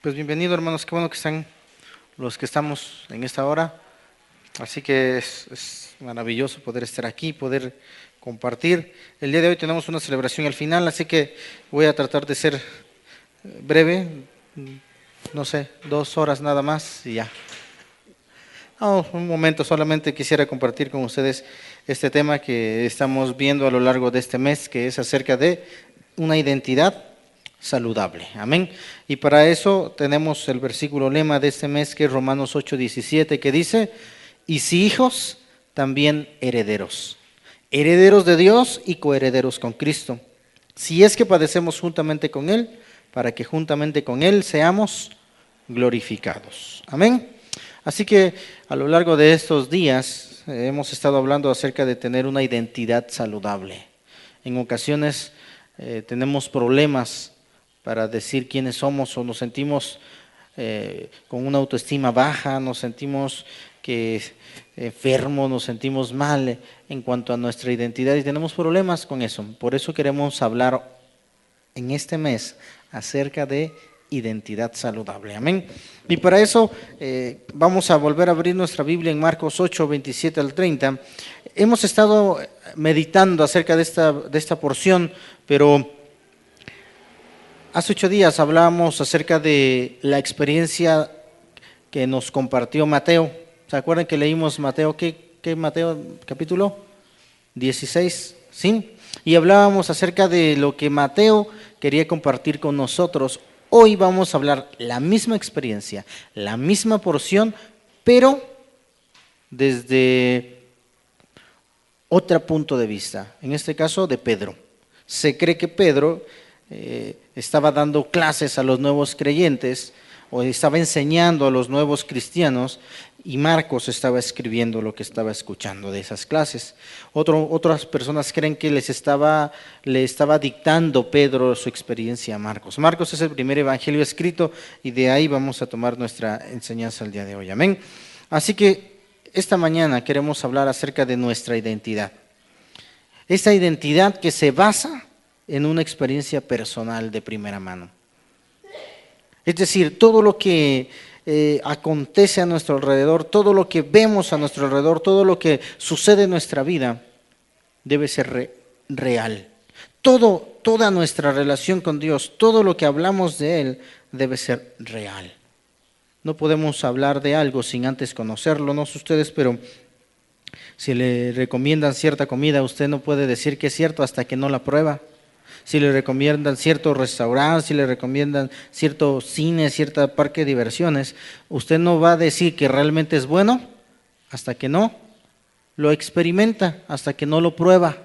Pues bienvenido, hermanos, qué bueno que están los que estamos en esta hora. Así que es maravilloso poder estar aquí, poder compartir. El día de hoy tenemos una celebración al final, así que voy a tratar de ser breve, no sé, 2 horas nada más y ya. No, un momento, solamente quisiera compartir con ustedes este tema que estamos viendo a lo largo de este mes, que es acerca de una identidad saludable. Amén. Y para eso tenemos el versículo lema de este mes, que es Romanos 8:17, que dice: y si hijos, también herederos. Herederos de Dios y coherederos con Cristo. Si es que padecemos juntamente con Él, para que juntamente con Él seamos glorificados. Amén. Así que a lo largo de estos días hemos estado hablando acerca de tener una identidad saludable. En ocasiones tenemos problemas para decir quiénes somos, o nos sentimos con una autoestima baja, nos sentimos que enfermos, nos sentimos mal en cuanto a nuestra identidad y tenemos problemas con eso. Por eso queremos hablar en este mes acerca de identidad saludable. Amén. Y para eso vamos a volver a abrir nuestra Biblia en Marcos 8:27 al 30. Hemos estado meditando acerca de esta porción, pero hace 8 días hablábamos acerca de la experiencia que nos compartió Mateo. ¿Se acuerdan que leímos Mateo? ¿Qué Mateo capítulo? 16, ¿sí? Y hablábamos acerca de lo que Mateo quería compartir con nosotros. Hoy vamos a hablar la misma experiencia, la misma porción, pero desde otro punto de vista, en este caso de Pedro. Se cree que Pedro estaba dando clases a los nuevos creyentes o estaba enseñando a los nuevos cristianos, y Marcos estaba escribiendo lo que estaba escuchando de esas clases. Otras personas creen que le estaba dictando Pedro su experiencia a Marcos. Marcos es el primer evangelio escrito y de ahí vamos a tomar nuestra enseñanza el día de hoy. Amén. Así que esta mañana queremos hablar acerca de nuestra identidad. Esta identidad que se basa en una experiencia personal de primera mano. Es decir, todo lo que acontece a nuestro alrededor, todo lo que vemos a nuestro alrededor, todo lo que sucede en nuestra vida, debe ser real. Toda nuestra relación con Dios, todo lo que hablamos de Él, debe ser real. No podemos hablar de algo sin antes conocerlo, no sé ustedes, pero si le recomiendan cierta comida, usted no puede decir que es cierto hasta que no la prueba. Si le recomiendan cierto restaurante, si le recomiendan cierto cine, cierto parque de diversiones, usted no va a decir que realmente es bueno hasta que no lo experimenta, hasta que no lo prueba,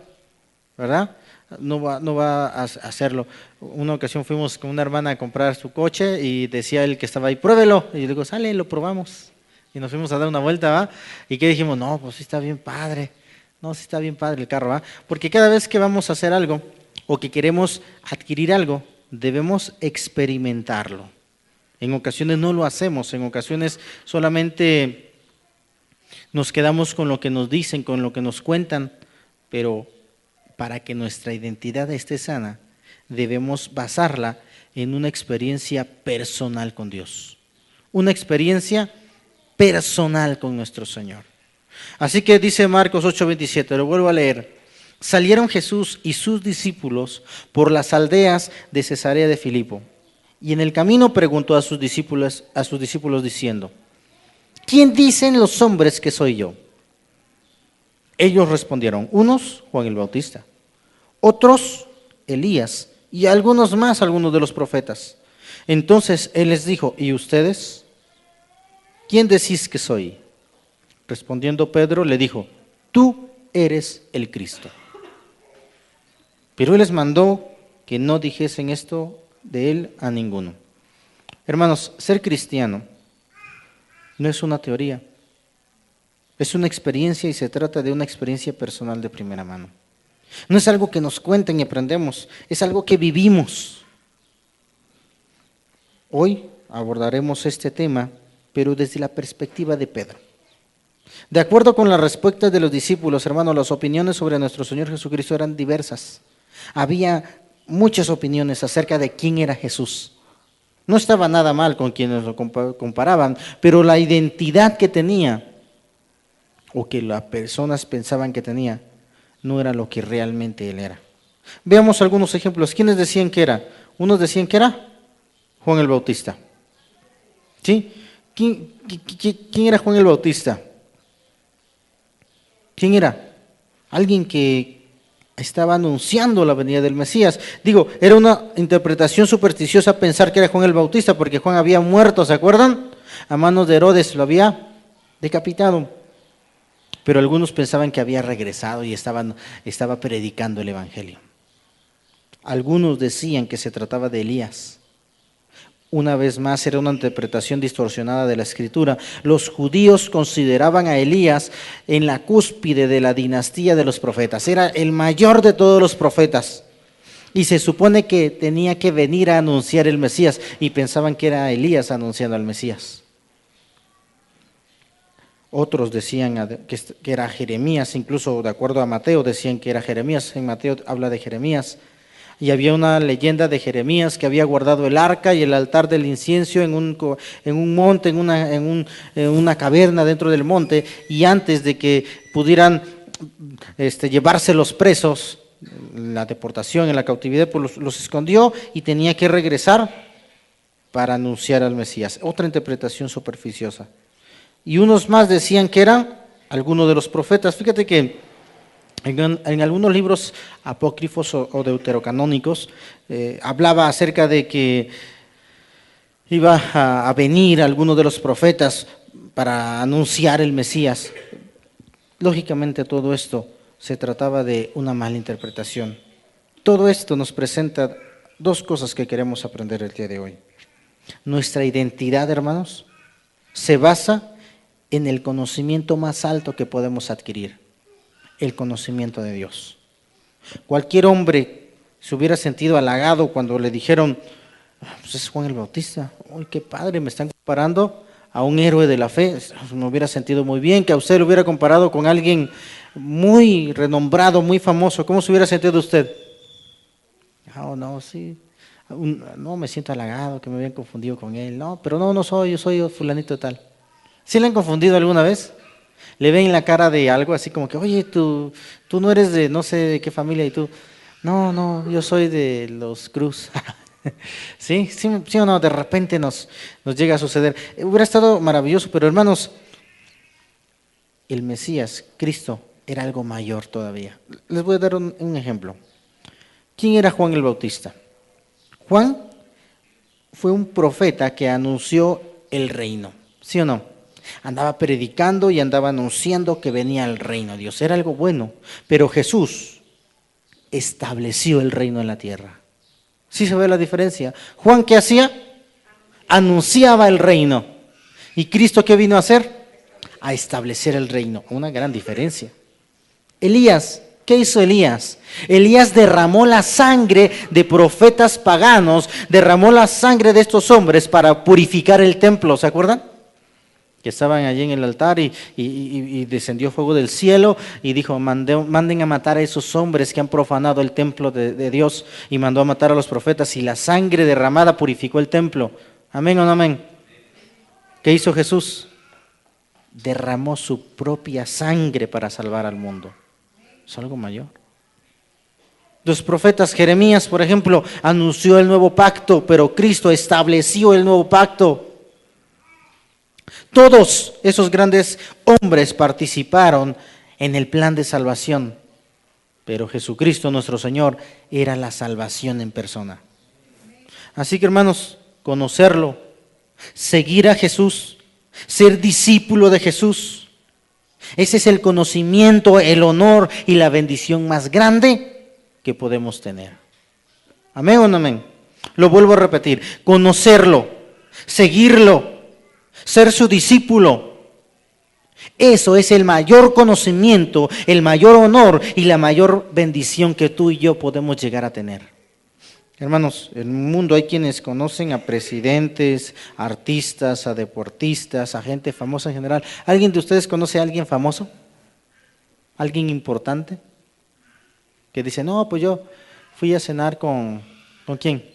¿verdad? No va a hacerlo. Una ocasión fuimos con una hermana a comprar su coche y decía él que estaba ahí: pruébelo. Y yo digo: sale, lo probamos. Y nos fuimos a dar una vuelta, ¿va? ¿Y qué dijimos? No, pues sí está bien padre. No, sí está bien padre el carro, ¿va? Porque cada vez que vamos a hacer algo o que queremos adquirir algo, debemos experimentarlo. En ocasiones no lo hacemos, en ocasiones solamente nos quedamos con lo que nos dicen, con lo que nos cuentan, pero para que nuestra identidad esté sana, debemos basarla en una experiencia personal con Dios, una experiencia personal con nuestro Señor. Así que dice Marcos 8:27, lo vuelvo a leer: salieron Jesús y sus discípulos por las aldeas de Cesarea de Filipo, y en el camino preguntó a sus discípulos diciendo: ¿quién dicen los hombres que soy yo? Ellos respondieron: unos, Juan el Bautista; otros, Elías; y algunos más, algunos de los profetas. Entonces él les dijo: ¿y ustedes? ¿Quién decís que soy? Respondiendo Pedro le dijo: tú eres el Cristo. Pero él les mandó que no dijesen esto de él a ninguno. Hermanos, ser cristiano no es una teoría, es una experiencia, y se trata de una experiencia personal de primera mano. No es algo que nos cuenten y aprendemos, es algo que vivimos. Hoy abordaremos este tema, pero desde la perspectiva de Pedro. De acuerdo con las respuestas de los discípulos, hermanos, las opiniones sobre nuestro Señor Jesucristo eran diversas. Había muchas opiniones acerca de quién era Jesús. No estaba nada mal con quienes lo comparaban, pero la identidad que tenía, o que las personas pensaban que tenía, no era lo que realmente él era. Veamos algunos ejemplos. ¿Quiénes decían que era? Unos decían que era Juan el Bautista. ¿Sí? ¿Quién era Juan el Bautista? ¿Quién era? Alguien que estaba anunciando la venida del Mesías. Digo, era una interpretación supersticiosa pensar que era Juan el Bautista, porque Juan había muerto, ¿se acuerdan? A manos de Herodes, lo había decapitado. Pero algunos pensaban que había regresado y estaba predicando el Evangelio. Algunos decían que se trataba de Elías. Una vez más, era una interpretación distorsionada de la Escritura. Los judíos consideraban a Elías en la cúspide de la dinastía de los profetas. Era el mayor de todos los profetas. Y se supone que tenía que venir a anunciar el Mesías. Y pensaban que era Elías anunciando al Mesías. Otros decían que era Jeremías, incluso de acuerdo a Mateo decían que era Jeremías. En Mateo habla de Jeremías. Y había una leyenda de Jeremías que había guardado el arca y el altar del incienso en un monte, en una caverna dentro del monte, y antes de que pudieran llevarse los presos, la deportación, en la cautividad, pues los escondió y tenía que regresar para anunciar al Mesías. Otra interpretación superficiosa. Y unos más decían que eran algunos de los profetas. Fíjate que en algunos libros apócrifos o deuterocanónicos hablaba acerca de que iba a venir alguno de los profetas para anunciar el Mesías. Lógicamente todo esto se trataba de una mala interpretación. Todo esto nos presenta dos cosas que queremos aprender el día de hoy. Nuestra identidad, hermanos, se basa en el conocimiento más alto que podemos adquirir. El conocimiento de Dios. Cualquier hombre se hubiera sentido halagado cuando le dijeron, pues es Juan el Bautista, uy, qué padre, me están comparando a un héroe de la fe. Me hubiera sentido muy bien que a usted lo hubiera comparado con alguien muy renombrado, muy famoso. ¿Cómo se hubiera sentido usted? Oh, no, sí, no me siento halagado que me habían confundido con él. No, pero no soy, yo soy fulanito tal. ¿Sí le han confundido alguna vez? Le ven la cara de algo así como que, oye, tú no eres de no sé de qué familia, y tú, no, yo soy de los Cruz. ¿Sí? ¿Sí o no? De repente nos llega a suceder. Hubiera estado maravilloso, pero hermanos, el Mesías, Cristo, era algo mayor todavía. Les voy a dar un ejemplo. ¿Quién era Juan el Bautista? Juan fue un profeta que anunció el reino, ¿sí o no? Andaba predicando y andaba anunciando que venía el reino de Dios. Era algo bueno. Pero Jesús estableció el reino en la tierra. ¿Sí se ve la diferencia? Juan, ¿qué hacía? Anunciaba el reino. ¿Y Cristo qué vino a hacer? A establecer el reino. Una gran diferencia. Elías, ¿qué hizo Elías? Elías derramó la sangre de profetas paganos, derramó la sangre de estos hombres para purificar el templo. ¿Se acuerdan? Que estaban allí en el altar y descendió fuego del cielo y dijo, manden a matar a esos hombres que han profanado el templo de Dios, y mandó a matar a los profetas, y la sangre derramada purificó el templo. ¿Amén o no amén? ¿Qué hizo Jesús? Derramó su propia sangre para salvar al mundo. Es algo mayor. Los profetas, Jeremías, por ejemplo, anunció el nuevo pacto, pero Cristo estableció el nuevo pacto. Todos esos grandes hombres participaron en el plan de salvación, pero Jesucristo nuestro Señor era la salvación en persona. Así que, hermanos, conocerlo, seguir a Jesús, ser discípulo de Jesús, ese es el conocimiento, el honor y la bendición más grande que podemos tener. ¿Amén o no amén? Lo vuelvo a repetir, conocerlo, seguirlo, ser su discípulo. Eso es el mayor conocimiento, el mayor honor y la mayor bendición que tú y yo podemos llegar a tener. Hermanos, en el mundo hay quienes conocen a presidentes, a artistas, a deportistas, a gente famosa en general. ¿Alguien de ustedes conoce a alguien famoso? ¿Alguien importante? Que dice, no, pues yo fui a cenar ¿con quién?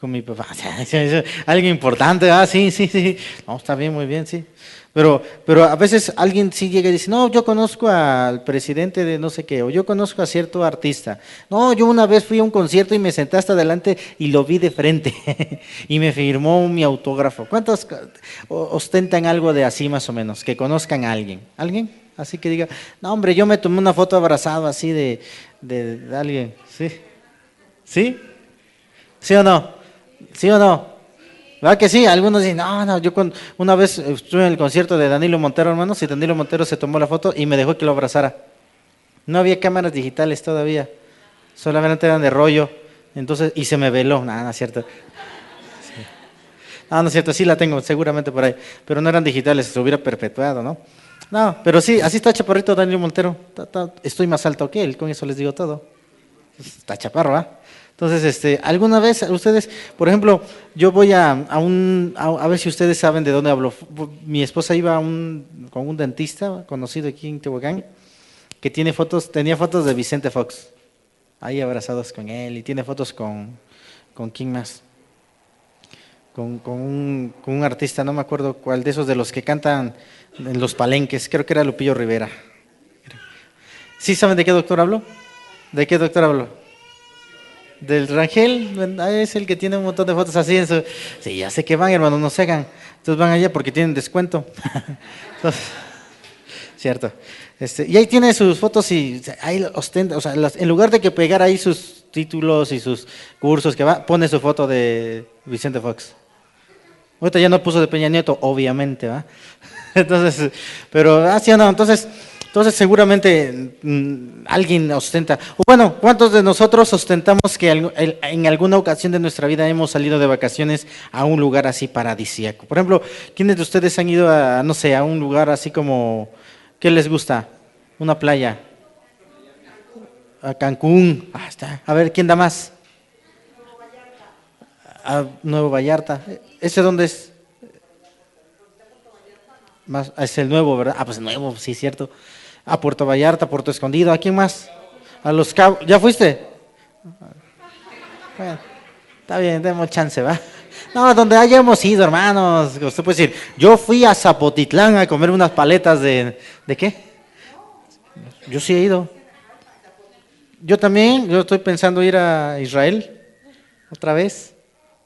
Con mi papá. Alguien importante, sí, sí, sí. No, está bien, muy bien, sí. Pero a veces alguien sí llega y dice, no, yo conozco al presidente de no sé qué, o yo conozco a cierto artista. No, yo una vez fui a un concierto y me senté hasta adelante y lo vi de frente y me firmó mi autógrafo. ¿Cuántos ostentan algo de así más o menos? Que conozcan a alguien. ¿Alguien? Así que diga, no, hombre, yo me tomé una foto abrazado así de alguien. ¿Sí? ¿Sí? ¿Sí o no? ¿Sí o no? ¿Verdad que sí? Algunos dicen, no, no, una vez estuve en el concierto de Danilo Montero, hermanos, y Danilo Montero se tomó la foto y me dejó que lo abrazara. No había cámaras digitales todavía, solamente eran de rollo, entonces, y se me veló, nada, no es cierto. Sí. No, no es cierto, sí la tengo, seguramente por ahí, pero no eran digitales, se hubiera perpetuado, ¿no? No, pero sí, así está chaparrito Danilo Montero, estoy más alto que él, con eso les digo todo. Está chaparro, ¿ah? Entonces, alguna vez ustedes, por ejemplo, yo voy a ver si ustedes saben de dónde hablo. Mi esposa iba con un dentista conocido aquí en Tehuacán, que tenía fotos de Vicente Fox, ahí abrazados con él, y tiene fotos ¿con quién más? Con un artista, no me acuerdo cuál de esos de los que cantan en los palenques, creo que era Lupillo Rivera. ¿Sí saben de qué doctor hablo? ¿De qué doctor hablo? Del Rangel, es el que tiene un montón de fotos así en su... Sí, ya sé que van, hermano, no se hagan. Entonces van allá porque tienen descuento. Entonces, cierto. Y ahí tiene sus fotos y ahí ostenta, o sea, en lugar de que pegar ahí sus títulos y sus cursos que va, pone su foto de Vicente Fox. Ahorita ya no puso de Peña Nieto, obviamente, ¿va? Entonces, pero, sí o no, entonces seguramente alguien ostenta. O bueno, ¿cuántos de nosotros ostentamos que en alguna ocasión de nuestra vida hemos salido de vacaciones a un lugar así paradisíaco? Por ejemplo, ¿quiénes de ustedes han ido a, no sé, a un lugar así como, ¿qué les gusta? Una playa. A Cancún. Está. A ver, ¿quién da más? A Nuevo Vallarta. ¿Ese dónde es? Más, es el nuevo, ¿verdad? Ah, pues nuevo, sí, cierto. A Puerto Vallarta, Puerto Escondido. ¿A quién más? A Los Cabos. ¿Ya fuiste? Bueno, está bien, demos chance, ¿va? No, donde hayamos ido, hermanos. Usted puede decir, yo fui a Zapotitlán a comer unas paletas ¿de qué? Yo sí he ido. Yo también, yo estoy pensando ir a Israel otra vez,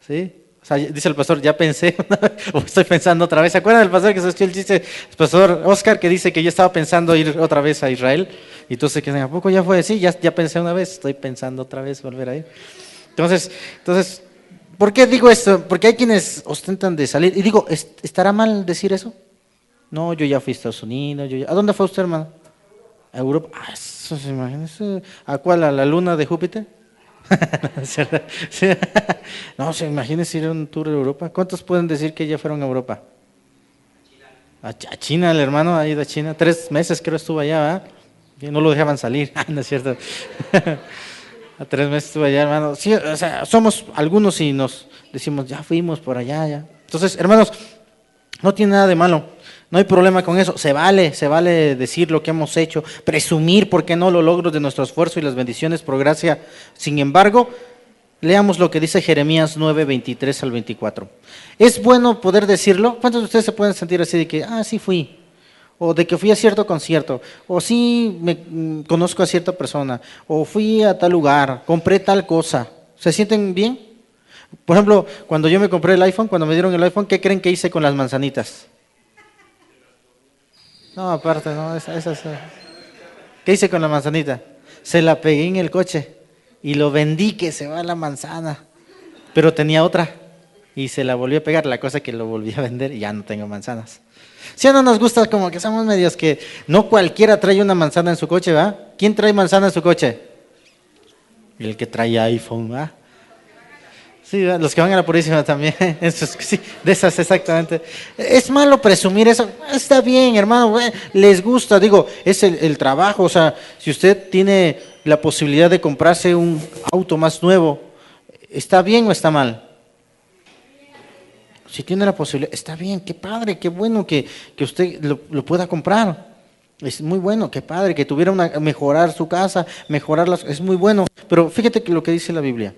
¿sí? O sea, dice el pastor, ya pensé, o estoy pensando otra vez. ¿Se acuerdan del pastor que se echó el chiste? El pastor Oscar que dice que yo estaba pensando ir otra vez a Israel. Y entonces, ¿a poco ya fue? Sí, ya pensé una vez, estoy pensando otra vez volver a ir. Entonces, ¿por qué digo esto? Porque hay quienes ostentan de salir. Y digo, ¿estará mal decir eso? No, yo ya fui a Estados Unidos. ¿A dónde fue usted, hermano? A Europa. Ah, eso se imagina. ¿A cuál? ¿A la luna de Júpiter? No, se imagínense ir a un tour de Europa. ¿Cuántos pueden decir que ya fueron a Europa? A China, el hermano ha ido a China. 3 meses creo estuvo allá, ¿verdad? Y no lo dejaban salir, no es cierto. A 3 meses estuvo allá, hermano. Sí, o sea, somos algunos y nos decimos, ya fuimos por allá, ya. Entonces, hermanos, no tiene nada de malo. No hay problema con eso. Se vale decir lo que hemos hecho, presumir, ¿por qué no?, los logros de nuestro esfuerzo y las bendiciones por gracia. Sin embargo, leamos lo que dice Jeremías 9, 23 al 24. ¿Es bueno poder decirlo? ¿Cuántos de ustedes se pueden sentir así de que, sí fui? O de que fui a cierto concierto, o sí conozco a cierta persona, o fui a tal lugar, compré tal cosa. ¿Se sienten bien? Por ejemplo, cuando yo me compré el iPhone, cuando me dieron el iPhone, ¿qué creen que hice con las manzanitas? No, aparte, no, ¿qué hice con la manzanita? Se la pegué en el coche y lo vendí, que se va la manzana. Pero tenía otra y se la volví a pegar, la cosa que lo volví a vender y ya no tengo manzanas. Si no nos gusta, como que somos medios que no cualquiera trae una manzana en su coche, ¿va? ¿Quién trae manzana en su coche? El que trae iPhone, ¿va? Sí, los que van a la Purísima también, sí, de esas exactamente. Es malo presumir eso, está bien, hermano, les gusta, digo, es el trabajo, o sea, si usted tiene la posibilidad de comprarse un auto más nuevo, ¿está bien o está mal? Si tiene la posibilidad, está bien, qué padre, qué bueno que usted lo pueda comprar. Es muy bueno, qué padre, que tuviera mejorar su casa, es muy bueno, pero fíjate que lo que dice la Biblia.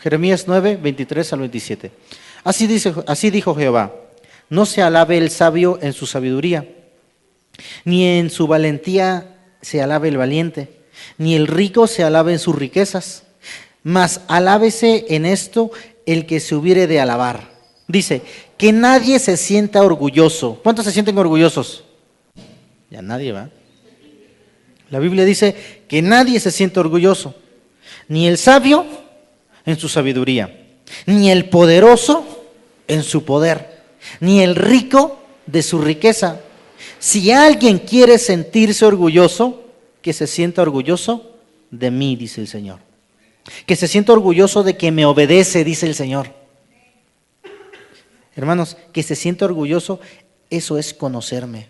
Jeremías 9, 23 al 27. Así dijo Jehová: no se alabe el sabio en su sabiduría, ni en su valentía se alabe el valiente, ni el rico se alabe en sus riquezas, mas alábese en esto el que se hubiere de alabar. Dice, que nadie se sienta orgulloso. ¿Cuántos se sienten orgullosos? Ya nadie, ¿va? La Biblia dice que nadie se siente orgulloso, ni el sabio en su sabiduría, ni el poderoso en su poder, ni el rico de su riqueza. Si alguien quiere sentirse orgulloso, que se sienta orgulloso de mí, dice el Señor. Que se sienta orgulloso de que me obedece, dice el Señor. Hermanos, que se sienta orgulloso, eso es conocerme.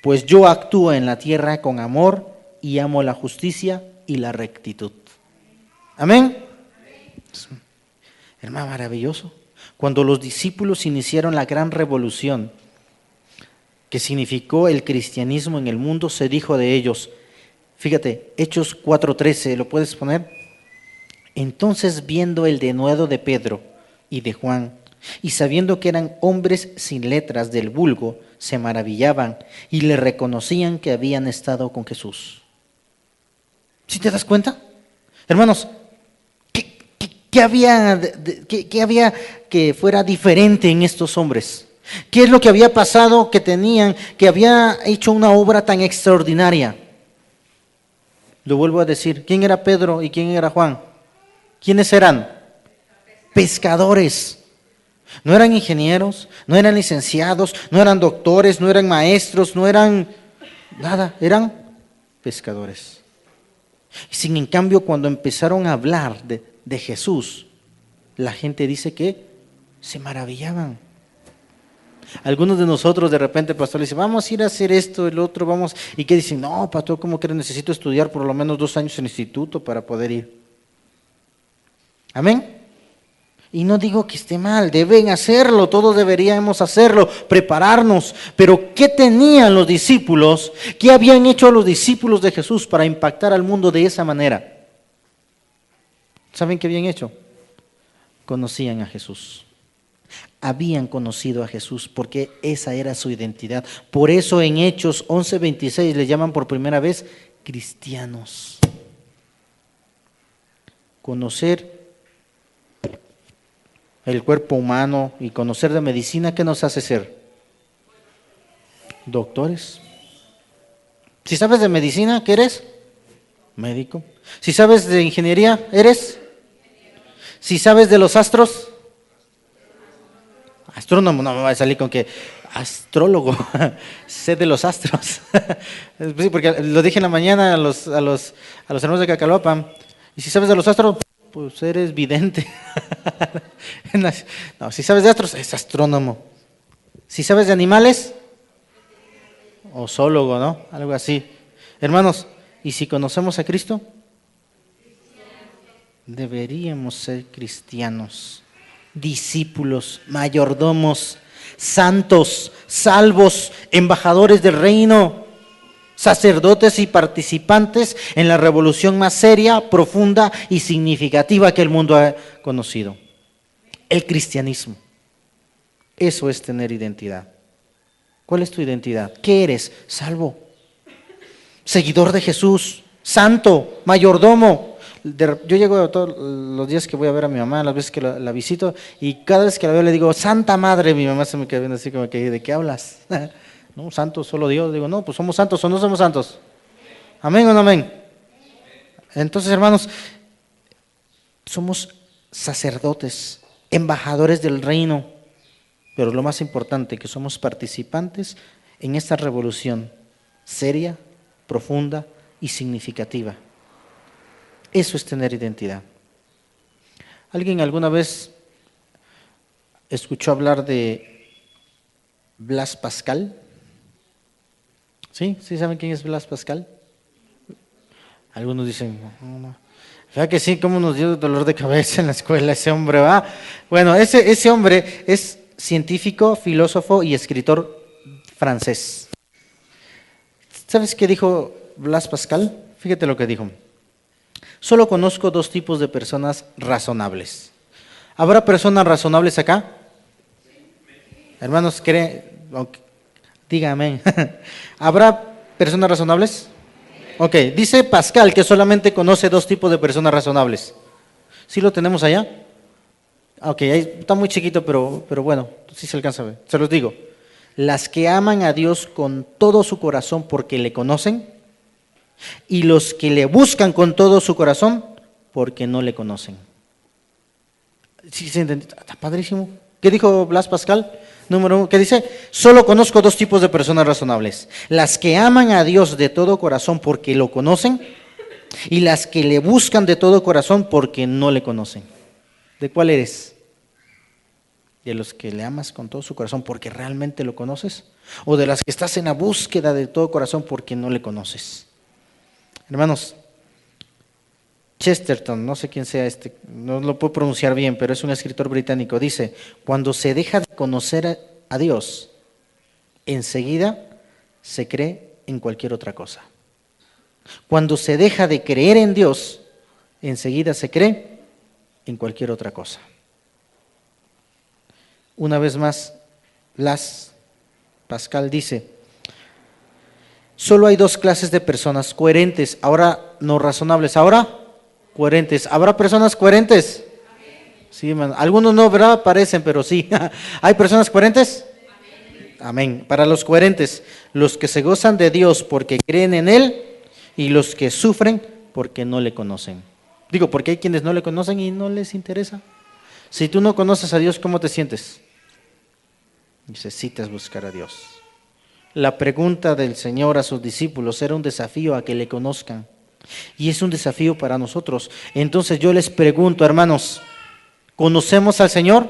Pues yo actúo en la tierra con amor y amo la justicia y la rectitud. Amén. Hermano, maravilloso. Cuando los discípulos iniciaron la gran revolución que significó el cristianismo en el mundo, se dijo de ellos, fíjate, Hechos 4:13, ¿lo puedes poner? Entonces, viendo el denuedo de Pedro y de Juan, y sabiendo que eran hombres sin letras del vulgo, se maravillaban y le reconocían que habían estado con Jesús. ¿Sí te das cuenta? Hermanos, ¿qué había que fuera diferente en estos hombres? ¿Qué es lo que había pasado que había hecho una obra tan extraordinaria? Lo vuelvo a decir, ¿quién era Pedro y quién era Juan? ¿Quiénes eran? Pescadores. No eran ingenieros, no eran licenciados, no eran doctores, no eran maestros, no eran nada, eran pescadores. Sin en cambio, cuando empezaron a hablar de Jesús, la gente dice que se maravillaban. Algunos de nosotros de repente, pastor, le dice, vamos a ir a hacer esto, el otro, vamos. ¿Y qué dicen? No, pastor, ¿cómo que necesito estudiar por lo menos 2 años en instituto para poder ir? Amén. Y no digo que esté mal, deben hacerlo, todos deberíamos hacerlo, prepararnos. Pero ¿qué tenían los discípulos? ¿Qué habían hecho los discípulos de Jesús para impactar al mundo de esa manera? ¿Saben qué habían hecho? Conocían a Jesús. Habían conocido a Jesús porque esa era su identidad. Por eso en Hechos 11:26 le llaman por primera vez cristianos. Conocer el cuerpo humano y conocer de medicina, ¿qué nos hace ser? Doctores. Si sabes de medicina, ¿qué eres? Médico. Si sabes de ingeniería, ¿eres? Si sabes de los astros, astrónomo. No me va a salir con que astrólogo, sé de los astros. Sí, porque lo dije en la mañana a los hermanos de Cacalopan. Y si sabes de los astros, pues eres vidente. No, si sabes de astros, es astrónomo. Si sabes de animales, zoólogo, ¿no? Algo así. Hermanos, ¿y si conocemos a Cristo? Deberíamos ser cristianos, discípulos, mayordomos, santos, salvos, embajadores del reino, sacerdotes y participantes en la revolución más seria, profunda y significativa que el mundo ha conocido. El cristianismo. Eso es tener identidad. ¿Cuál es tu identidad? ¿Qué eres? Salvo, seguidor de Jesús, santo, mayordomo. Yo llego todos los días que voy a ver a mi mamá, las veces que la visito, y cada vez que la veo le digo, Santa Madre. Mi mamá se me queda viendo así como que, ¿de qué hablas? No, santo solo Dios. Digo, no, pues somos santos o no somos santos. ¿Amén o no amén? Entonces, hermanos, somos sacerdotes, embajadores del reino, pero lo más importante, que somos participantes en esta revolución seria, profunda y significativa. Eso es tener identidad. ¿Alguien alguna vez escuchó hablar de Blas Pascal? ¿Sí? ¿Sí saben quién es Blas Pascal? Algunos dicen, no. ¿Verdad que sí? ¿Cómo nos dio dolor de cabeza en la escuela ese hombre, va? Bueno, ese hombre es científico, filósofo y escritor francés. ¿Sabes qué dijo Blas Pascal? Fíjate lo que dijo. Solo conozco 2 tipos de personas razonables. ¿Habrá personas razonables acá? Hermanos, diga amén. ¿Habrá personas razonables? Ok, dice Pascal que solamente conoce dos tipos de personas razonables. ¿Sí lo tenemos allá? Ok, ahí está muy chiquito, pero bueno, sí se alcanza a ver. Se los digo. Las que aman a Dios con todo su corazón porque le conocen, y los que le buscan con todo su corazón porque no le conocen. ¿Sí se entendió? Está padrísimo. ¿Qué dijo Blas Pascal? Número 1, ¿qué dice? Solo conozco dos tipos de personas razonables. Las que aman a Dios de todo corazón porque lo conocen, y las que le buscan de todo corazón porque no le conocen. ¿De cuál eres? ¿De los que le amas con todo su corazón porque realmente lo conoces? ¿O de las que estás en la búsqueda de todo corazón porque no le conoces? Hermanos, Chesterton, no sé quién sea no lo puedo pronunciar bien, pero es un escritor británico, dice, cuando se deja de conocer a Dios, enseguida se cree en cualquier otra cosa. Cuando se deja de creer en Dios, enseguida se cree en cualquier otra cosa. Una vez más, Blas Pascal dice, solo hay dos clases de personas coherentes, ahora no razonables, ahora coherentes. ¿Habrá personas coherentes? Sí, hermano. Algunos no, ¿verdad? Parecen, pero sí. ¿Hay personas coherentes? Amén. Para los coherentes, los que se gozan de Dios porque creen en Él, y los que sufren porque no le conocen. Digo, porque hay quienes no le conocen y no les interesa. Si tú no conoces a Dios, ¿cómo te sientes? Necesitas buscar a Dios. La pregunta del Señor a sus discípulos era un desafío a que le conozcan. Y es un desafío para nosotros. Entonces yo les pregunto, hermanos, ¿conocemos al Señor?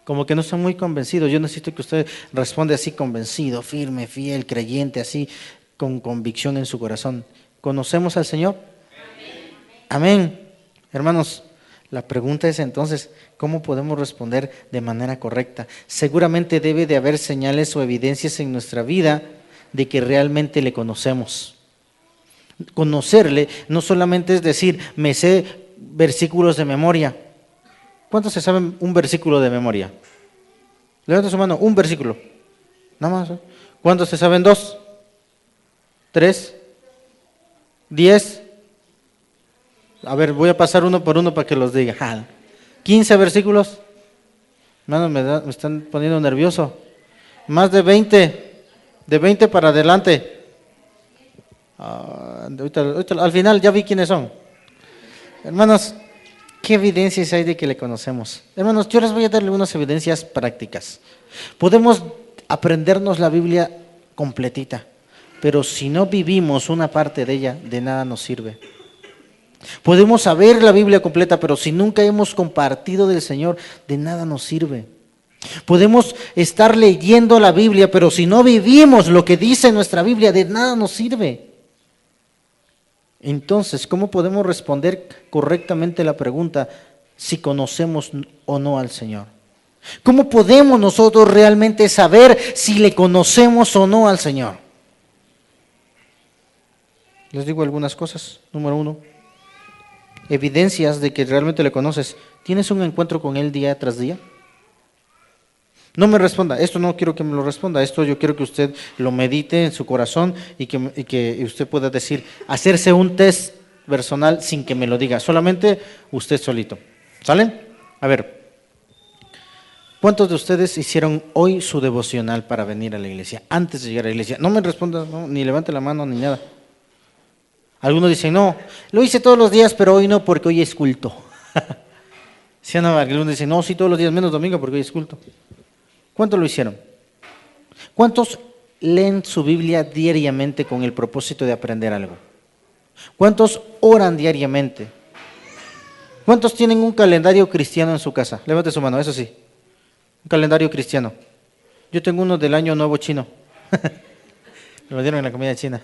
Como que no están muy convencidos. Yo necesito que usted responda así convencido, firme, fiel, creyente, así con convicción en su corazón. ¿Conocemos al Señor? Amén. Hermanos, la pregunta es entonces, ¿cómo podemos responder de manera correcta? Seguramente debe de haber señales o evidencias en nuestra vida de que realmente le conocemos. Conocerle no solamente es decir, me sé versículos de memoria. ¿Cuántos se saben un versículo de memoria? Levanta su mano, un versículo. Nada más. ¿Cuántos se saben dos? 3, 10. A ver, voy a pasar uno por uno para que los diga. 15 versículos. Hermanos, me están poniendo nervioso. Más de 20. De 20 para adelante. Ahorita, al final ya vi quiénes son. Hermanos, ¿qué evidencias hay de que le conocemos? Hermanos, yo les voy a darle unas evidencias prácticas. Podemos aprendernos la Biblia completita, pero si no vivimos una parte de ella, de nada nos sirve. Podemos saber la Biblia completa, pero si nunca hemos compartido del Señor, de nada nos sirve. Podemos estar leyendo la Biblia, pero si no vivimos lo que dice nuestra Biblia, de nada nos sirve. Entonces, ¿cómo podemos responder correctamente la pregunta si conocemos o no al Señor? ¿Cómo podemos nosotros realmente saber si le conocemos o no al Señor? Les digo algunas cosas. Número 1, evidencias de que realmente le conoces. ¿Tienes un encuentro con Él día tras día? No me responda, esto no quiero que me lo responda, esto yo quiero que usted lo medite en su corazón y que usted pueda decir, hacerse un test personal sin que me lo diga, solamente usted solito. ¿Sale? A ver, ¿cuántos de ustedes hicieron hoy su devocional para venir a la iglesia, antes de llegar a la iglesia? No me responda, no, ni levante la mano ni nada. Algunos dicen, no, lo hice todos los días, pero hoy no porque hoy es culto. ¿Sí o no? Algunos dicen, no, sí todos los días menos domingo porque hoy es culto. ¿Cuántos lo hicieron? ¿Cuántos leen su Biblia diariamente con el propósito de aprender algo? ¿Cuántos oran diariamente? ¿Cuántos tienen un calendario cristiano en su casa? Levante su mano, eso sí. Un calendario cristiano. Yo tengo uno del año nuevo chino. Me lo dieron en la comida china.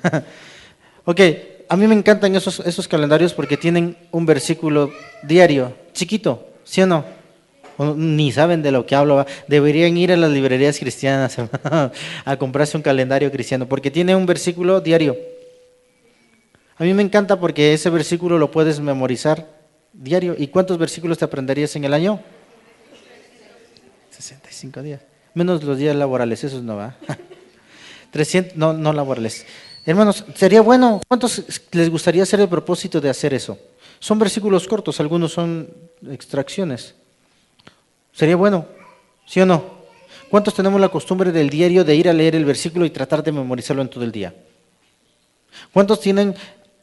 Ok, a mí me encantan esos calendarios porque tienen un versículo diario, chiquito, ¿sí o no? Ni saben de lo que hablo. Deberían ir a las librerías cristianas a comprarse un calendario cristiano porque tiene un versículo diario. A mí me encanta porque ese versículo lo puedes memorizar diario. ¿Y cuántos versículos te aprenderías en el año? 65 días. Menos los días laborales, esos no va. 300, no laborales. Hermanos, sería bueno, ¿cuántos les gustaría hacer el propósito de hacer eso? Son versículos cortos, algunos son extracciones. Sería bueno, ¿sí o no? ¿Cuántos tenemos la costumbre del diario de ir a leer el versículo y tratar de memorizarlo en todo el día? ¿Cuántos tienen?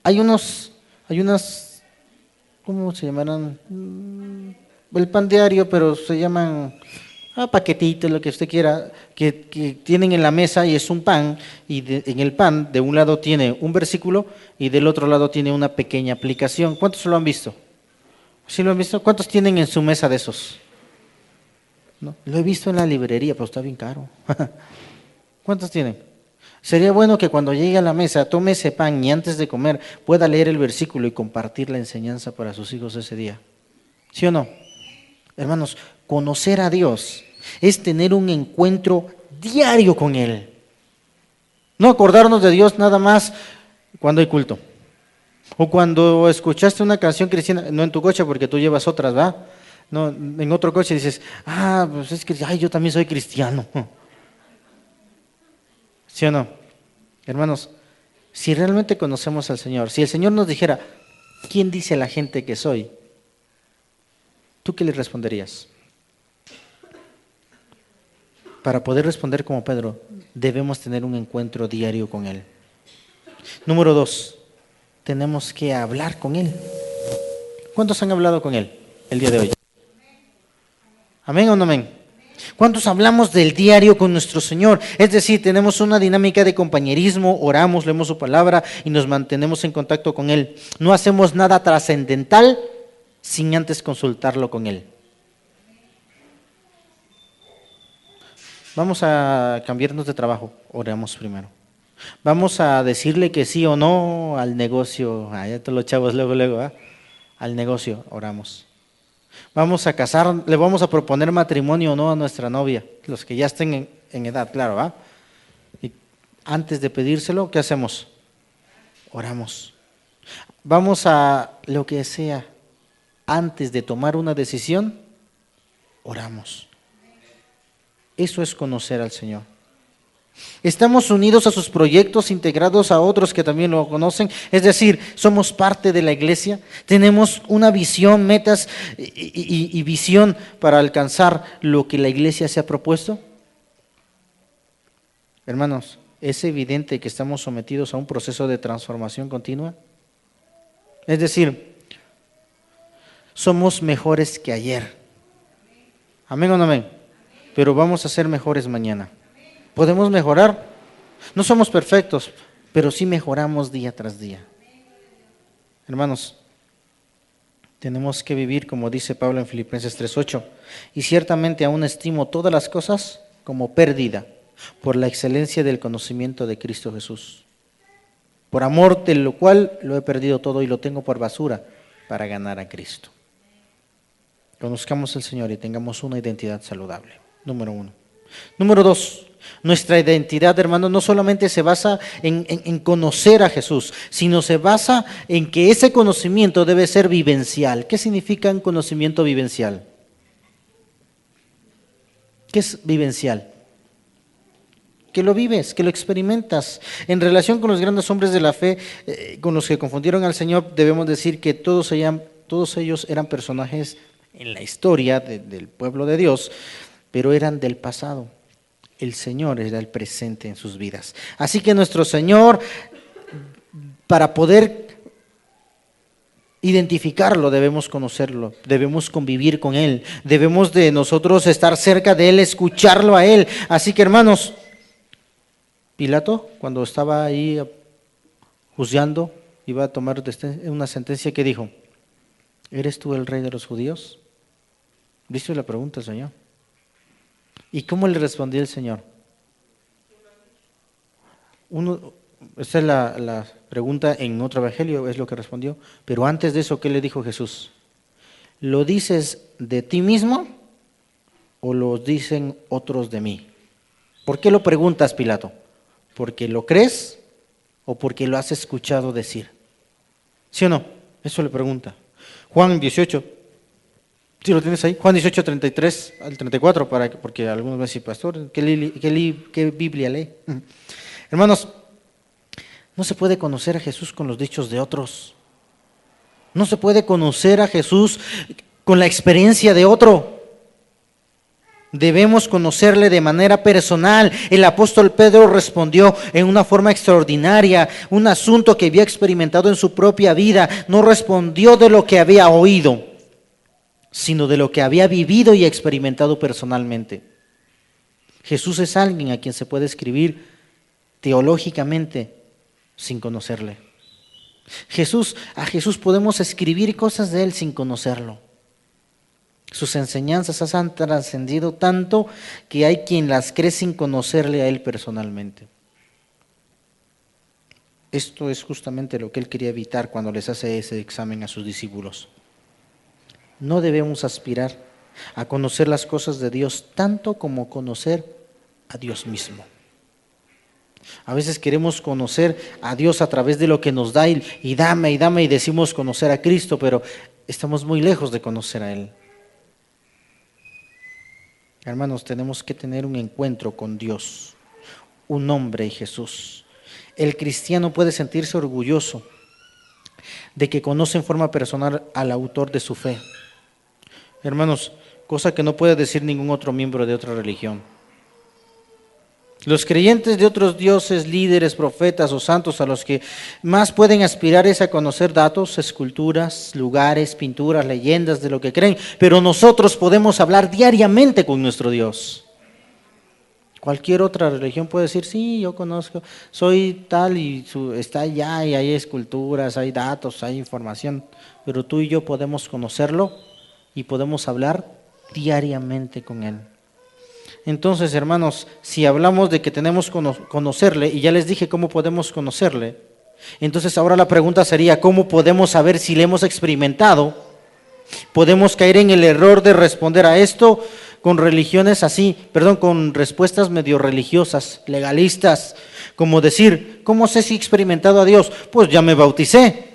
Hay unas, ¿cómo se llamarán? El pan diario, pero se llaman paquetitos, lo que usted quiera, que tienen en la mesa y es un pan, y en el pan de un lado tiene un versículo y del otro lado tiene una pequeña aplicación. ¿Cuántos lo han visto? ¿Sí lo han visto? ¿Cuántos tienen en su mesa de esos? ¿No? Lo he visto en la librería, pero está bien caro. ¿Cuántos tienen? Sería bueno que cuando llegue a la mesa tome ese pan y antes de comer pueda leer el versículo y compartir la enseñanza para sus hijos ese día. ¿Sí o no? Hermanos, conocer a Dios es tener un encuentro diario con Él. No acordarnos de Dios nada más cuando hay culto. O cuando escuchaste una canción cristiana, no en tu coche porque tú llevas otras, ¿va? No, en otro coche dices, pues es que yo también soy cristiano. ¿Sí o no? Hermanos, si realmente conocemos al Señor, si el Señor nos dijera, ¿quién dice la gente que soy? ¿Tú qué le responderías? Para poder responder como Pedro, debemos tener un encuentro diario con Él. Número 2, tenemos que hablar con Él. ¿Cuántos han hablado con Él el día de hoy? ¿Amén o no amén? ¿Cuántos hablamos del diario con nuestro Señor? Es decir, tenemos una dinámica de compañerismo, oramos, leemos su palabra y nos mantenemos en contacto con Él. No hacemos nada trascendental sin antes consultarlo con Él. Vamos a cambiarnos de trabajo, oramos primero. Vamos a decirle que sí o no al negocio, ya todos los chavos luego, al negocio, oramos. Vamos a casar, le vamos a proponer matrimonio o no a nuestra novia, los que ya estén en edad, claro, ¿va? Y antes de pedírselo, ¿qué hacemos? Oramos. Vamos a lo que sea, antes de tomar una decisión, oramos. Eso es conocer al Señor. Estamos unidos a sus proyectos, integrados a otros que también lo conocen, es decir, somos parte de la iglesia, tenemos una visión, metas y visión para alcanzar lo que la iglesia se ha propuesto. Hermanos, es evidente que estamos sometidos a un proceso de transformación continua. Es decir, somos mejores que ayer. ¿Amén o no amén? Pero vamos a ser mejores mañana. ¿Podemos mejorar? No somos perfectos, pero sí mejoramos día tras día. Hermanos, tenemos que vivir como dice Pablo en Filipenses 3:8, y ciertamente aún estimo todas las cosas como pérdida por la excelencia del conocimiento de Cristo Jesús, por amor de lo cual lo he perdido todo y lo tengo por basura para ganar a Cristo. Conozcamos al Señor y tengamos una identidad saludable. Número 1. Número 2, nuestra identidad, hermano, no solamente se basa en conocer a Jesús, sino se basa en que ese conocimiento debe ser vivencial. ¿Qué significa un conocimiento vivencial? ¿Qué es vivencial? Que lo vives, que lo experimentas. En relación con los grandes hombres de la fe, con los que confundieron al Señor, debemos decir que todos ellos eran personajes en la historia del pueblo de Dios, pero eran del pasado. El Señor era el presente en sus vidas. Así que nuestro Señor, para poder identificarlo, debemos conocerlo, debemos convivir con Él, debemos de nosotros estar cerca de Él, escucharlo a Él. Así que, hermanos, Pilato, cuando estaba ahí juzgando, iba a tomar una sentencia, que dijo: ¿eres tú el rey de los judíos? ¿Viste la pregunta, Señor? ¿Y cómo le respondió el Señor? Esta es la pregunta en otro evangelio, es lo que respondió. Pero antes de eso, ¿qué le dijo Jesús? ¿Lo dices de ti mismo o lo dicen otros de mí? ¿Por qué lo preguntas, Pilato? ¿Porque lo crees o porque lo has escuchado decir? ¿Sí o no? Eso le pregunta. Juan 18. ¿Sí lo tienes ahí? Juan 18, 33 al 34, porque algunos van a decir, pastor, ¿qué Biblia lee? Hermanos, no se puede conocer a Jesús con los dichos de otros. No se puede conocer a Jesús con la experiencia de otro. Debemos conocerle de manera personal. El apóstol Pedro respondió en una forma extraordinaria, un asunto que había experimentado en su propia vida. No respondió de lo que había oído, sino de lo que había vivido y experimentado personalmente. Jesús es alguien a quien se puede escribir teológicamente sin conocerle. A Jesús podemos escribir cosas de él sin conocerlo. Sus enseñanzas han trascendido tanto que hay quien las cree sin conocerle a él personalmente. Esto es justamente lo que él quería evitar cuando les hace ese examen a sus discípulos. No debemos aspirar a conocer las cosas de Dios tanto como conocer a Dios mismo. A veces queremos conocer a Dios a través de lo que nos da y dame y decimos conocer a Cristo, pero estamos muy lejos de conocer a Él. Hermanos, tenemos que tener un encuentro con Dios, un hombre y Jesús. El cristiano puede sentirse orgulloso de que conoce en forma personal al autor de su fe. Hermanos, cosa que no puede decir ningún otro miembro de otra religión. Los creyentes de otros dioses, líderes, profetas o santos a los que más pueden aspirar es a conocer datos, esculturas, lugares, pinturas, leyendas de lo que creen, pero nosotros podemos hablar diariamente con nuestro Dios. Cualquier otra religión puede decir, sí, yo conozco, soy tal y está allá y hay esculturas, hay datos, hay información, pero tú y yo podemos conocerlo y podemos hablar diariamente con Él. Entonces, hermanos, si hablamos de que tenemos que conocerle, y ya les dije cómo podemos conocerle, entonces ahora la pregunta sería, ¿cómo podemos saber si le hemos experimentado? Podemos caer en el error de responder a esto con con respuestas medio religiosas, legalistas, como decir, ¿cómo sé si he experimentado a Dios? Pues ya me bauticé.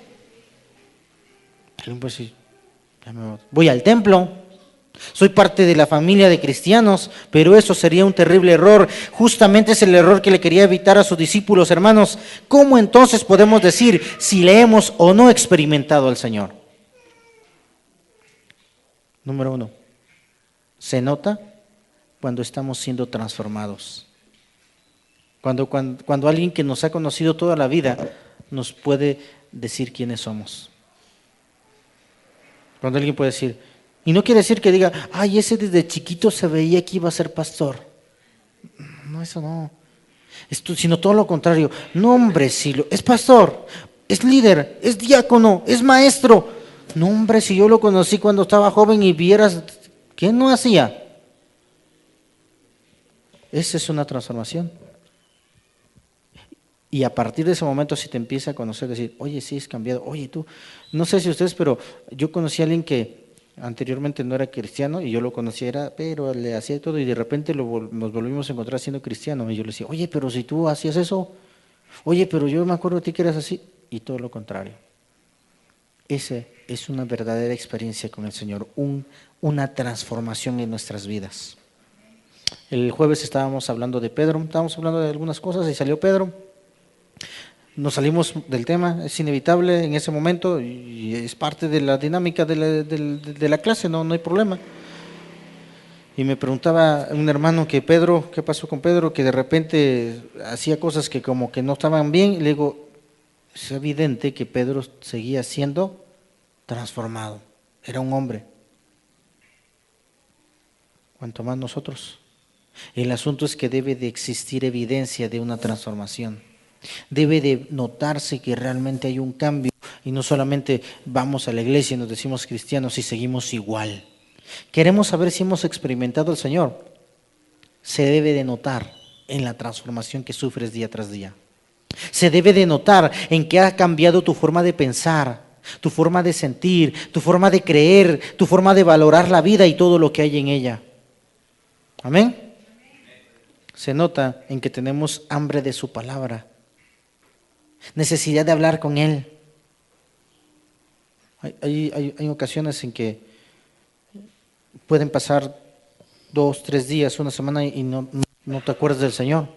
Pues sí, voy al templo. Soy parte de la familia de cristianos, pero eso sería un terrible error. Justamente es el error que le quería evitar a sus discípulos, hermanos. ¿Cómo entonces podemos decir si le hemos o no experimentado al Señor? Número 1, se nota cuando estamos siendo transformados. Cuando alguien que nos ha conocido toda la vida nos puede decir quiénes somos. Cuando alguien puede decir, y no quiere decir que diga, ay, ese desde chiquito se veía que iba a ser pastor. No, eso no. Sino todo lo contrario. No, hombre, si es pastor, es líder, es diácono, es maestro. No, hombre, si yo lo conocí cuando estaba joven y vieras, ¿qué no hacía? Esa es una transformación. Y a partir de ese momento, si te empieza a conocer, decir, oye, sí, has cambiado. Oye, tú, no sé si ustedes, pero yo conocí a alguien que anteriormente no era cristiano y yo lo conocía, pero le hacía todo y de repente nos volvimos a encontrar siendo cristiano. Y yo le decía, oye, pero si tú hacías eso, oye, pero yo me acuerdo de ti que eras así. Y todo lo contrario. Esa es una verdadera experiencia con el Señor, una transformación en nuestras vidas. El jueves estábamos hablando de Pedro, estábamos hablando de algunas cosas y salió Pedro. Nos salimos del tema, es inevitable en ese momento y es parte de la dinámica de la clase, no hay problema. Y me preguntaba un hermano que Pedro, ¿qué pasó con Pedro? Que de repente hacía cosas que como que no estaban bien. Y le digo, es evidente que Pedro seguía siendo transformado, era un hombre. Cuanto más nosotros. El asunto es que debe de existir evidencia de una transformación. Debe de notarse que realmente hay un cambio y no solamente vamos a la iglesia y nos decimos cristianos y seguimos igual. Queremos saber si hemos experimentado al Señor. Se debe de notar en la transformación que sufres día tras día. Se debe de notar en que ha cambiado tu forma de pensar, tu forma de sentir, tu forma de creer, tu forma de valorar la vida y todo lo que hay en ella. Amén. Se nota en que tenemos hambre de su palabra. Necesidad de hablar con Él. Hay ocasiones en que pueden pasar 2, 3 días, una semana y no te acuerdas del Señor.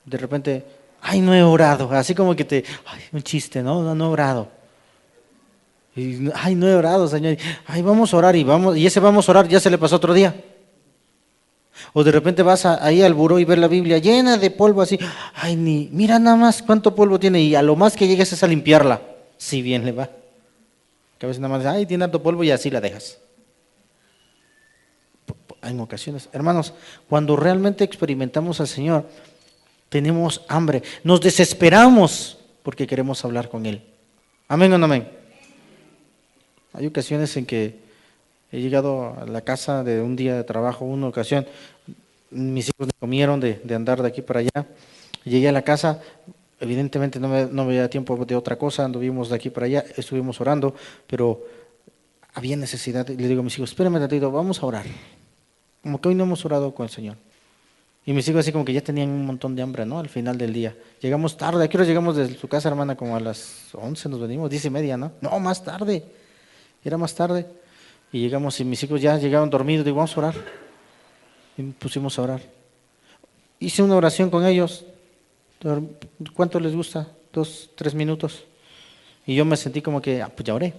De repente, ay, no he orado, así como que un chiste, ¿no? No he orado. Y, ay, no he orado, Señor. Ay, vamos a orar y ese vamos a orar ya se le pasó otro día. O de repente vas ahí al buró y ves la Biblia llena de polvo así. Ay, mira nada más cuánto polvo tiene y a lo más que llegues es a limpiarla. Si bien le va. Que a veces nada más, ay, tiene tanto polvo y así la dejas. En ocasiones, hermanos, cuando realmente experimentamos al Señor, tenemos hambre, nos desesperamos porque queremos hablar con Él. ¿Amén o no amén? Hay ocasiones en que he llegado a la casa de un día de trabajo, una ocasión, mis hijos me comieron de andar de aquí para allá, llegué a la casa, evidentemente no me había tiempo de otra cosa, anduvimos de aquí para allá, estuvimos orando, pero había necesidad, y le digo a mis hijos, espérenme tantito, vamos a orar. Como que hoy no hemos orado con el Señor. Y mis hijos así como que ya tenían un montón de hambre, ¿no? Al final del día. Llegamos tarde, ¿a qué hora llegamos de su casa, hermana? Como a las 11 nos venimos, 10:30, ¿no? No, más tarde. Era más tarde. Y llegamos y mis hijos ya llegaron dormidos, digo, vamos a orar. Y pusimos a orar. Hice una oración con ellos. ¿Cuánto les gusta? 2, 3 minutos. Y yo me sentí como que, pues ya oré.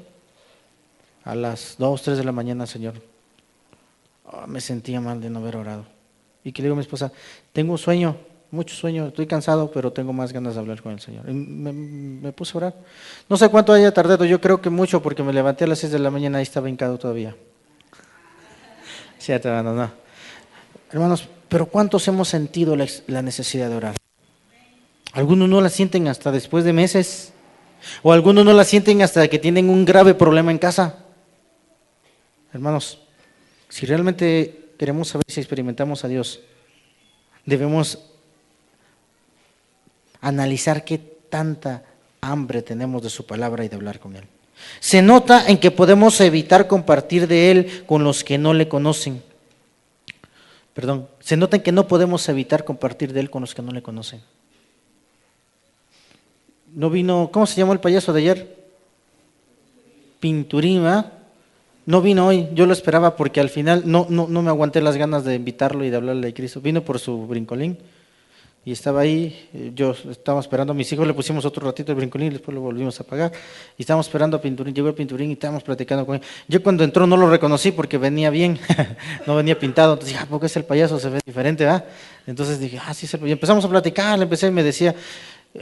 A las 2, 3 de la mañana, Señor. Me sentía mal de no haber orado. Y que le digo a mi esposa, tengo sueño, mucho sueño, estoy cansado, pero tengo más ganas de hablar con el Señor. Y me puse a orar. No sé cuánto haya tardado, yo creo que mucho, porque me levanté a las 6 de la mañana y estaba hincado todavía. Cierto, hermanos, no. Hermanos, pero ¿cuántos hemos sentido la necesidad de orar? Algunos no la sienten hasta después de meses, o algunos no la sienten hasta que tienen un grave problema en casa. Hermanos, si realmente queremos saber si experimentamos a Dios, debemos analizar qué tanta hambre tenemos de su palabra y de hablar con Él. Se nota en que podemos evitar compartir de Él con los que no le conocen. Se nota en que no podemos evitar compartir de Él con los que no le conocen. No vino, ¿cómo se llamó el payaso de ayer? Pinturín, ¿verdad? No vino hoy, yo lo esperaba porque al final no me aguanté las ganas de invitarlo y de hablarle de Cristo. Vino por su brincolín y estaba ahí, yo estaba esperando a mis hijos, le pusimos otro ratito el brincolín y después lo volvimos a apagar. Y estábamos esperando a Pinturín, llegó el Pinturín y estábamos platicando con él. Yo cuando entró no lo reconocí porque venía bien, no venía pintado, entonces dije, ¿por qué es el payaso? Se ve diferente, ¿verdad? Entonces dije, sí es el payaso. Y empezamos a platicar,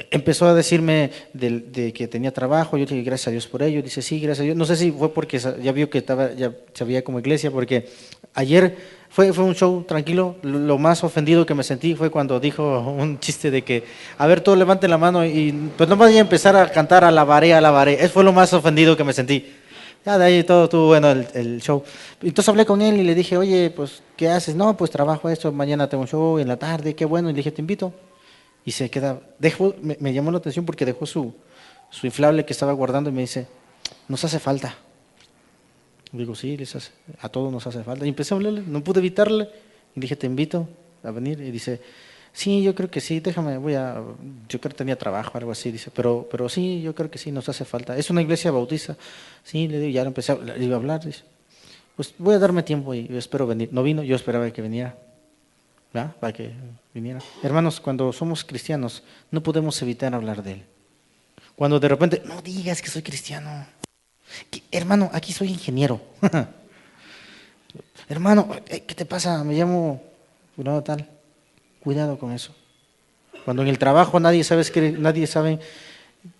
empezó a decirme de que tenía trabajo, yo le dije gracias a Dios por ello, dice sí, gracias a Dios, no sé si fue porque ya vio que ya se veía como iglesia, porque ayer fue un show tranquilo, lo más ofendido que me sentí fue cuando dijo un chiste de que, a ver, todos levanten la mano y pues no vaya a empezar a cantar alabaré, eso fue lo más ofendido que me sentí. Ya de ahí todo estuvo bueno el show. Entonces hablé con él y le dije, oye, pues, ¿qué haces? No, pues trabajo esto, mañana tengo un show en la tarde, qué bueno, y le dije, te invito. Y se queda, me llamó la atención porque dejó su inflable que estaba guardando y me dice, nos hace falta. Digo, sí, a todos nos hace falta. Y empecé a hablarle, no pude evitarle. Y dije, te invito a venir. Y dice, sí, yo creo que sí, déjame, yo creo que tenía trabajo, algo así. Dice, pero sí, yo creo que sí, nos hace falta. Es una iglesia bautista. Sí, le digo, ya empecé a hablar. Dice, pues voy a darme tiempo y espero venir. No vino, yo esperaba que viniera. ¿verdad? Para que viniera. Hermanos, cuando somos cristianos no podemos evitar hablar de Él. Cuando de repente, no digas que soy cristiano. Hermano, aquí soy ingeniero. Hermano, ¿qué te pasa? Me llamo fulano tal. Cuidado con eso. Cuando en el trabajo nadie sabe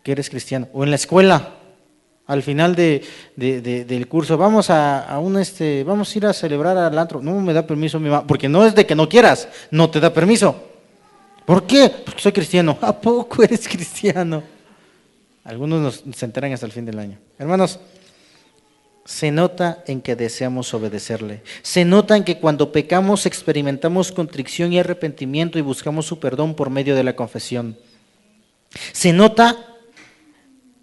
que eres cristiano. O en la escuela, al final del curso, vamos vamos a ir a celebrar al antro. No me da permiso mi mamá, porque no es de que no quieras, no te da permiso. ¿Por qué? Porque soy cristiano. ¿A poco eres cristiano? Algunos se enteran hasta el fin del año. Hermanos, se nota en que deseamos obedecerle. Se nota en que cuando pecamos experimentamos contrición y arrepentimiento y buscamos su perdón por medio de la confesión. Se nota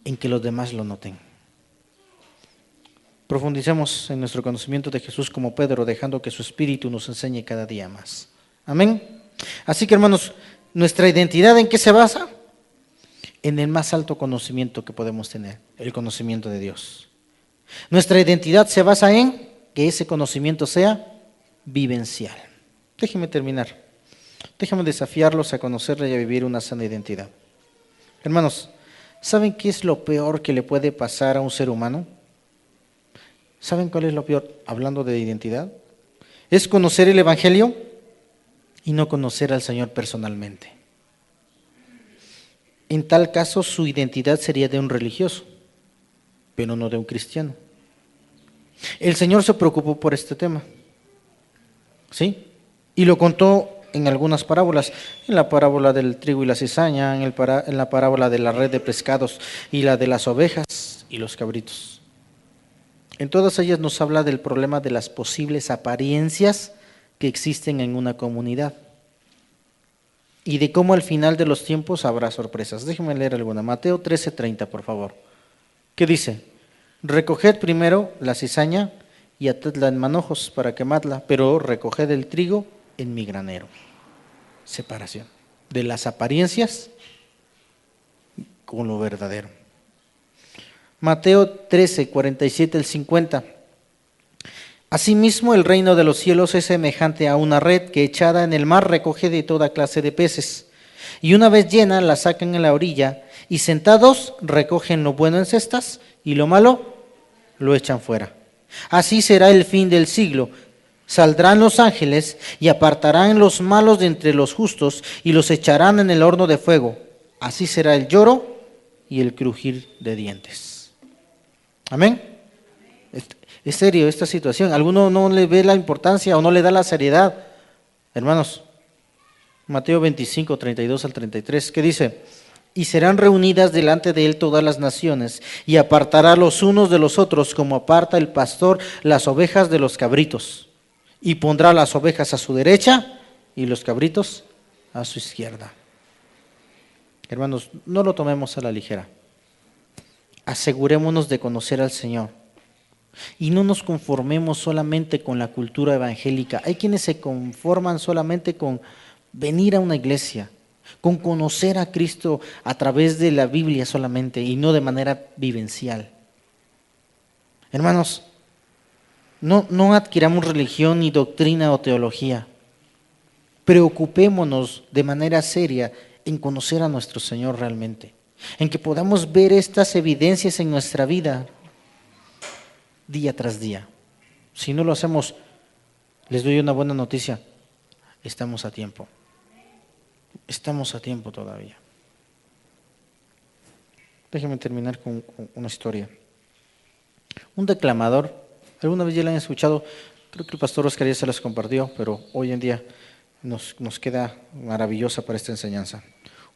en que los demás lo noten. Profundicemos en nuestro conocimiento de Jesús como Pedro, dejando que su Espíritu nos enseñe cada día más. Amén. Así que, hermanos, ¿nuestra identidad en qué se basa? en el más alto conocimiento que podemos tener, el conocimiento de Dios. Nuestra identidad se basa en que ese conocimiento sea vivencial. Déjenme terminar. Déjenme desafiarlos a conocerle y a vivir una sana identidad. Hermanos, ¿saben qué es lo peor que le puede pasar a un ser humano? ¿Saben cuál es lo peor? Hablando de identidad, es conocer el Evangelio y no conocer al Señor personalmente. En tal caso, su identidad sería de un religioso, pero no de un cristiano. El Señor se preocupó por este tema, ¿sí? Y lo contó en algunas parábolas, en la parábola del trigo y la cizaña, en la parábola de la red de pescados y la de las ovejas y los cabritos. En todas ellas nos habla del problema de las posibles apariencias que existen en una comunidad y de cómo al final de los tiempos habrá sorpresas. Déjenme leer alguna. Mateo 13:30, por favor. ¿Qué dice? Recoged primero la cizaña y atadla en manojos para quemadla, pero recoged el trigo en mi granero. Separación de las apariencias con lo verdadero. Mateo 13:47-50. Asimismo, el reino de los cielos es semejante a una red que echada en el mar recoge de toda clase de peces. Y una vez llena, la sacan en la orilla, y sentados recogen lo bueno en cestas, y lo malo lo echan fuera. Así será el fin del siglo. Saldrán los ángeles y apartarán los malos de entre los justos, y los echarán en el horno de fuego. Así será el lloro y el crujir de dientes. Amén. Es serio esta situación. Alguno no le ve la importancia o no le da la seriedad. Hermanos, Mateo 25:32-33, ¿qué dice? Y serán reunidas delante de él todas las naciones, y apartará los unos de los otros, como aparta el pastor las ovejas de los cabritos. Y pondrá las ovejas a su derecha y los cabritos a su izquierda. Hermanos, no lo tomemos a la ligera. Asegurémonos de conocer al Señor. Y no nos conformemos solamente con la cultura evangélica. Hay quienes se conforman solamente con venir a una iglesia, con conocer a Cristo a través de la Biblia solamente y no de manera vivencial. Hermanos, no adquiramos religión ni doctrina o teología. Preocupémonos de manera seria en conocer a nuestro Señor realmente, en que podamos ver estas evidencias en nuestra vida día tras día. Si no lo hacemos, les doy una buena noticia, estamos a tiempo. Estamos a tiempo todavía. Déjenme terminar con una historia. Un declamador, alguna vez ya lo han escuchado, creo que el pastor Oscar ya se las compartió, pero hoy en día nos queda maravillosa para esta enseñanza.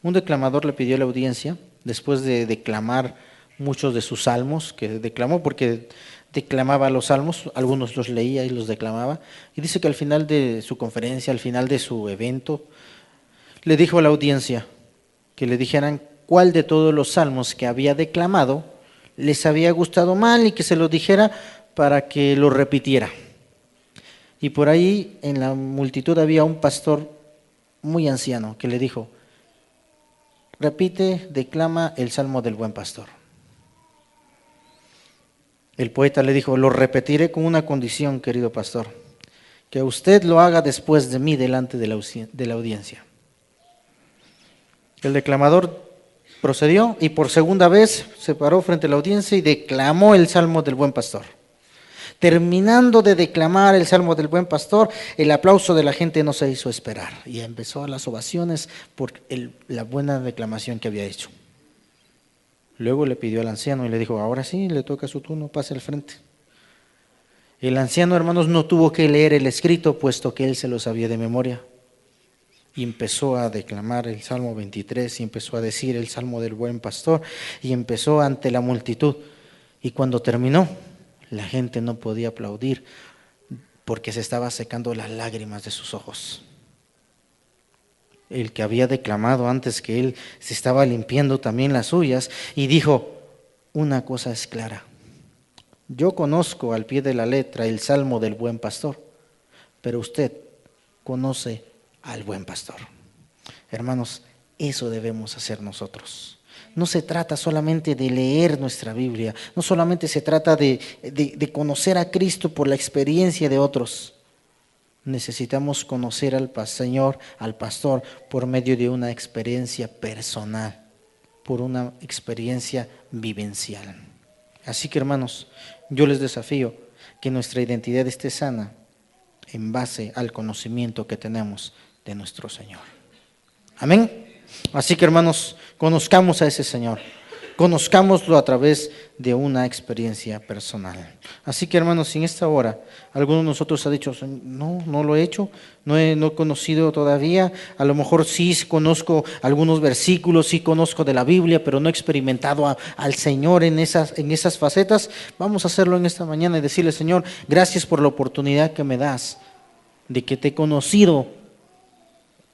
Un declamador le pidió a la audiencia, después de declamar muchos de sus salmos, que declamó porque declamaba los salmos, algunos los leía y los declamaba, y dice que al final de su conferencia, al final de su evento, le dijo a la audiencia que le dijeran cuál de todos los salmos que había declamado les había gustado mal y que se lo dijera para que lo repitiera. Y por ahí en la multitud había un pastor muy anciano que le dijo: repite, declama el Salmo del Buen Pastor. El poeta le dijo: lo repetiré con una condición, querido pastor, que usted lo haga después de mí delante de la audiencia. El declamador procedió y por segunda vez se paró frente a la audiencia y declamó el Salmo del Buen Pastor. Terminando de declamar el Salmo del Buen Pastor, el aplauso de la gente no se hizo esperar y empezó las ovaciones por la buena declamación que había hecho. Luego le pidió al anciano y le dijo: ahora sí, le toca su turno, pase al frente. El anciano, hermanos, no tuvo que leer el escrito, puesto que él se lo sabía de memoria. Y empezó a declamar el Salmo 23, y empezó a decir el Salmo del Buen Pastor, y empezó ante la multitud. Y cuando terminó, la gente no podía aplaudir porque se estaba secando las lágrimas de sus ojos. El que había declamado antes que él se estaba limpiando también las suyas y dijo: una cosa es clara, yo conozco al pie de la letra el Salmo del Buen Pastor, pero usted conoce al Buen Pastor. Hermanos, eso debemos hacer nosotros. no se trata solamente de leer nuestra Biblia, no solamente se trata de conocer a Cristo por la experiencia de otros. Necesitamos conocer al Señor, al pastor, por medio de una experiencia personal, por una experiencia vivencial. Así que, hermanos, yo les desafío que nuestra identidad esté sana en base al conocimiento que tenemos de nuestro Señor. Amén. Así que, hermanos, conozcamos a ese Señor, conozcámoslo a través de una experiencia personal. Así que, hermanos, si en esta hora alguno de nosotros ha dicho, no lo he hecho, no he conocido todavía, a lo mejor sí conozco algunos versículos, sí conozco de la Biblia, pero no he experimentado al Señor en esas facetas, vamos a hacerlo en esta mañana y decirle, Señor, gracias por la oportunidad que me das de que te he conocido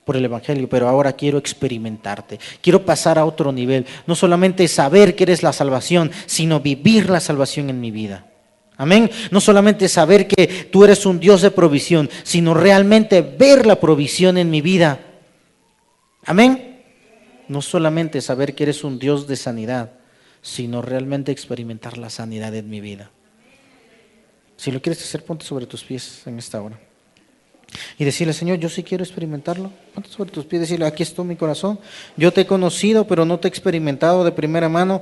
por el Evangelio, pero ahora quiero experimentarte, quiero pasar a otro nivel, no solamente saber que eres la salvación, sino vivir la salvación en mi vida. Amén. No solamente saber que tú eres un Dios de provisión, sino realmente ver la provisión en mi vida. Amén. No solamente saber que eres un Dios de sanidad, sino realmente experimentar la sanidad en mi vida. Si lo quieres hacer, ponte sobre tus pies en esta hora. Y decirle, Señor, yo sí quiero experimentarlo. Ponte sobre tus pies y decirle, aquí está mi corazón. Yo te he conocido, pero no te he experimentado de primera mano.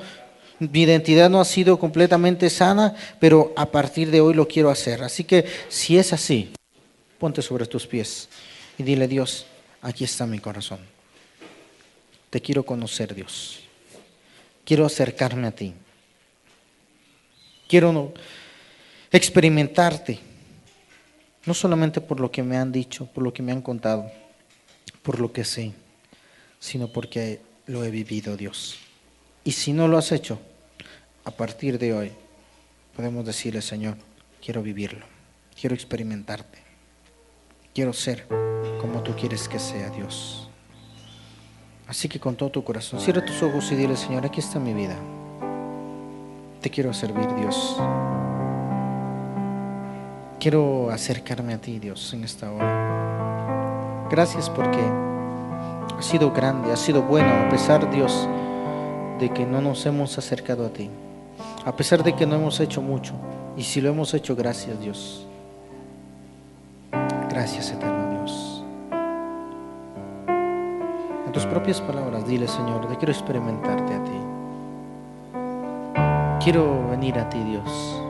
Mi identidad no ha sido completamente sana, pero a partir de hoy lo quiero hacer. Así que si es así, ponte sobre tus pies y dile, Dios, aquí está mi corazón. Te quiero conocer, Dios. Quiero acercarme a ti. Quiero experimentarte. No solamente por lo que me han dicho, por lo que me han contado, por lo que sé, sino porque lo he vivido, Dios. Y si no lo has hecho, a partir de hoy podemos decirle, Señor, quiero vivirlo, quiero experimentarte, quiero ser como tú quieres que sea, Dios. Así que con todo tu corazón, cierra tus ojos y dile, Señor, aquí está mi vida. Te quiero servir, Dios. Quiero acercarme a ti, Dios, en esta hora. Gracias porque has sido grande, has sido bueno, a pesar, Dios, de que no nos hemos acercado a ti. A pesar de que no hemos hecho mucho. Y si lo hemos hecho, gracias, Dios. Gracias, eterno Dios. En tus propias palabras, dile, Señor, te quiero experimentarte a ti. Quiero venir a ti, Dios.